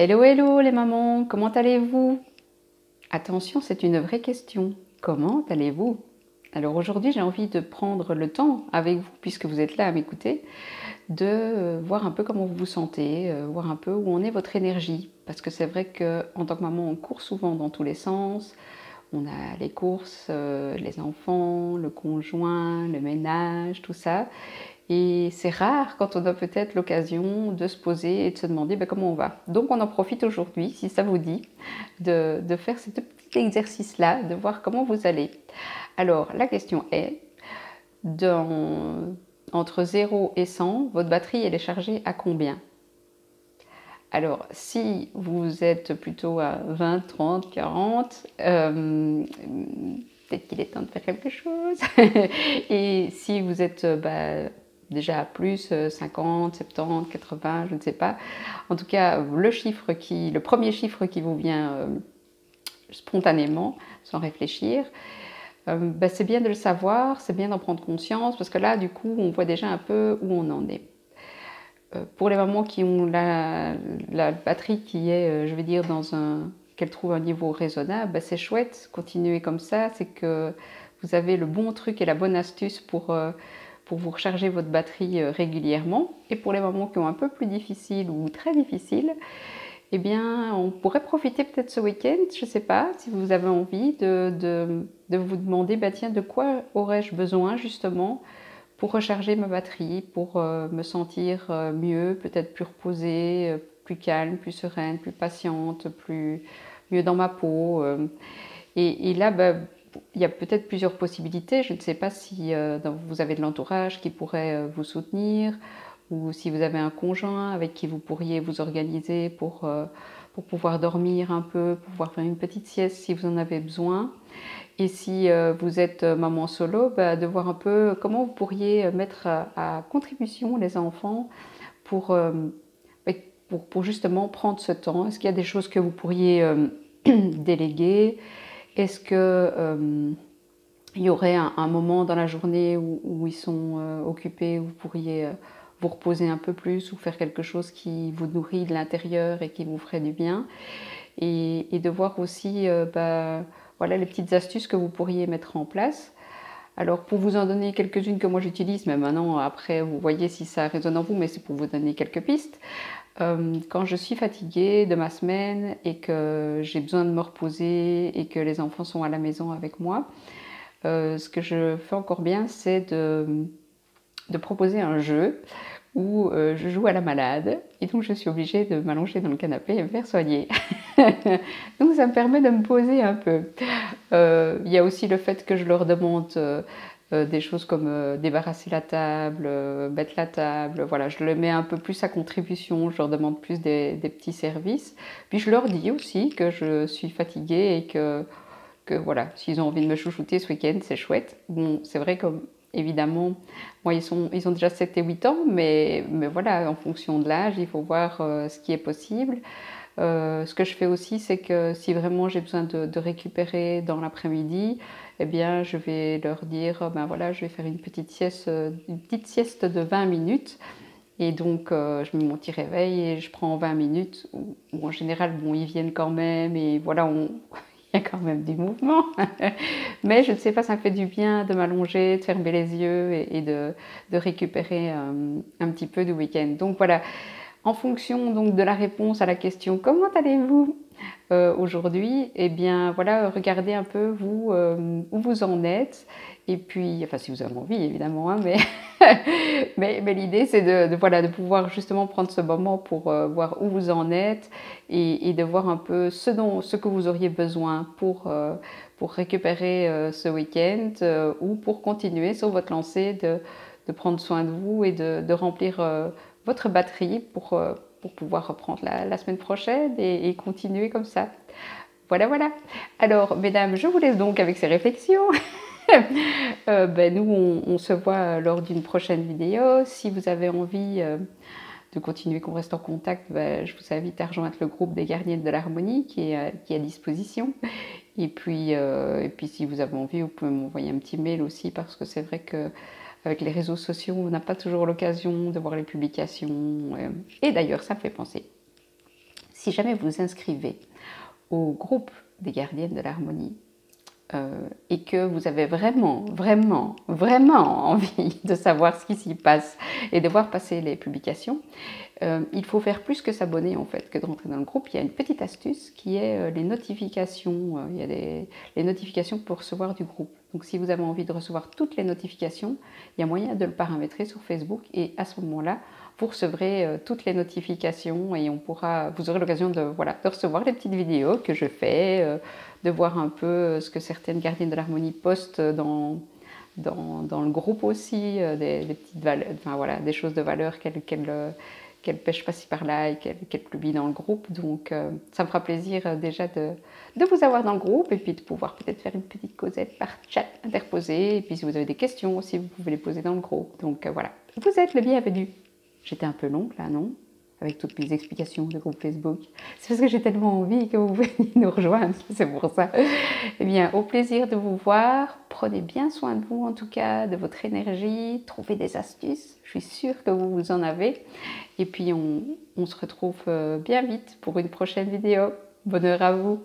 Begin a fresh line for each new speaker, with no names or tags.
Hello, hello les mamans, comment allez-vous? Attention, c'est une vraie question. Comment allez-vous? Alors aujourd'hui, j'ai envie de prendre le temps avec vous, puisque vous êtes là à m'écouter, de voir un peu comment vous vous sentez, voir un peu où en est votre énergie. Parce que c'est vrai qu'en tant que maman, on court souvent dans tous les sens. On a les courses, les enfants, le conjoint, le ménage, tout ça. Et c'est rare quand on a peut-être l'occasion de se poser et de se demander comment on va. Donc on en profite aujourd'hui, si ça vous dit, de faire ce petit exercice-là, de voir comment vous allez. Alors la question est, entre 0 et 100, votre batterie elle est chargée à combien? Alors, si vous êtes plutôt à 20, 30, 40, peut-être qu'il est temps de faire quelque chose. Et si vous êtes déjà à plus, 50, 70, 80, je ne sais pas. En tout cas, le premier chiffre qui vous vient spontanément, sans réfléchir, c'est bien de le savoir, c'est bien d'en prendre conscience, parce que là, du coup, on voit déjà un peu où on en est. Pour les mamans qui ont la batterie qui est, je vais dire, qu'elle trouve un niveau raisonnable, c'est chouette, continuer comme ça, c'est que vous avez le bon truc et la bonne astuce pour vous recharger votre batterie régulièrement. Et pour les mamans qui ont un peu plus difficile ou très difficile, eh bien, on pourrait profiter peut-être ce week-end, je ne sais pas, si vous avez envie de vous demander, tiens, de quoi aurais-je besoin justement pour recharger ma batterie, pour me sentir mieux, peut-être plus reposée, plus calme, plus sereine, plus patiente, mieux dans ma peau. Et là, il y a peut-être plusieurs possibilités. Je ne sais pas si vous avez de l'entourage qui pourrait vous soutenir, ou si vous avez un conjoint avec qui vous pourriez vous organiser pour pouvoir dormir un peu, pour pouvoir faire une petite sieste si vous en avez besoin. Et si vous êtes maman solo, de voir un peu comment vous pourriez mettre à contribution les enfants pour, pour justement prendre ce temps. Est-ce qu'il y a des choses que vous pourriez déléguer? Est-ce que il y aurait un moment dans la journée où ils sont occupés, où vous pourriez vous reposer un peu plus ou faire quelque chose qui vous nourrit de l'intérieur et qui vous ferait du bien? Et de voir aussi voilà, les petites astuces que vous pourriez mettre en place. Alors pour vous en donner quelques-unes que moi j'utilise, mais maintenant après vous voyez si ça résonne en vous, mais c'est pour vous donner quelques pistes. Quand je suis fatiguée de ma semaine et que j'ai besoin de me reposer et que les enfants sont à la maison avec moi, ce que je fais encore bien, c'est de proposer un jeu où je joue à la malade et donc je suis obligée de m'allonger dans le canapé et me faire soigner. Donc ça me permet de me poser un peu. Il y a aussi le fait que je leur demande des choses comme débarrasser la table, mettre la table, voilà, je le mets un peu plus à contribution, je leur demande plus des petits services. Puis je leur dis aussi que je suis fatiguée et que voilà, s'ils ont envie de me chouchouter ce week-end, c'est chouette. Bon, c'est vrai que évidemment, moi, ils ont déjà 7 et 8 ans, mais voilà, en fonction de l'âge, il faut voir ce qui est possible. Ce que je fais aussi, c'est que si vraiment j'ai besoin de récupérer dans l'après-midi, eh bien, je vais leur dire, voilà, je vais faire une petite sieste de 20 minutes. Et donc, je mets mon petit réveil et je prends 20 minutes, où en général, bon, ils viennent quand même, et voilà, il y a quand même du mouvement. Mais je ne sais pas, ça me fait du bien de m'allonger, de fermer les yeux et de récupérer un petit peu du week-end. Donc voilà, en fonction donc de la réponse à la question comment allez-vous aujourd'hui, eh bien voilà, regardez un peu vous où vous en êtes, et puis enfin si vous avez envie évidemment, hein, mais l'idée c'est voilà, de pouvoir justement prendre ce moment pour voir où vous en êtes, et de voir un peu ce que vous auriez besoin pour récupérer ce week-end, ou pour continuer sur votre lancée de prendre soin de vous et de remplir votre batterie pour pouvoir reprendre la semaine prochaine et continuer comme ça. Voilà, voilà. Alors, mesdames, je vous laisse donc avec ces réflexions. Nous, on se voit lors d'une prochaine vidéo. Si vous avez envie de continuer, qu'on reste en contact, je vous invite à rejoindre le groupe des gardiennes de l'harmonie qui est à disposition. Et puis si vous avez envie, vous pouvez m'envoyer un petit mail aussi, parce que c'est vrai que avec les réseaux sociaux, on n'a pas toujours l'occasion de voir les publications. Et d'ailleurs, ça me fait penser. Si jamais vous vous inscrivez au groupe des gardiennes de l'harmonie et que vous avez vraiment envie de savoir ce qui s'y passe et de voir passer les publications, il faut faire plus que s'abonner en fait, que de rentrer dans le groupe. Il y a une petite astuce qui est les notifications. Il y a les notifications pour recevoir du groupe. Donc si vous avez envie de recevoir toutes les notifications, il y a moyen de le paramétrer sur Facebook et à ce moment-là, vous recevrez toutes les notifications et vous aurez l'occasion de recevoir les petites vidéos que je fais, de voir un peu ce que certaines gardiennes de l'harmonie postent dans le groupe aussi, des petites valeurs, enfin voilà, des choses de valeur qu'elle pêche par-ci par-là et qu'elle publie dans le groupe. Donc ça me fera plaisir déjà de vous avoir dans le groupe et puis de pouvoir peut-être faire une petite causette par chat interposé. Et puis si vous avez des questions aussi, vous pouvez les poser dans le groupe. Donc voilà, vous êtes le bienvenu. J'étais un peu longue là, non? Avec toutes mes explications de groupe Facebook. C'est parce que j'ai tellement envie que vous veniez nous rejoindre, c'est pour ça. Eh bien, au plaisir de vous voir. Prenez bien soin de vous, en tout cas, de votre énergie. Trouvez des astuces. Je suis sûre que vous en avez. Et puis, on se retrouve bien vite pour une prochaine vidéo. Bonne heure à vous.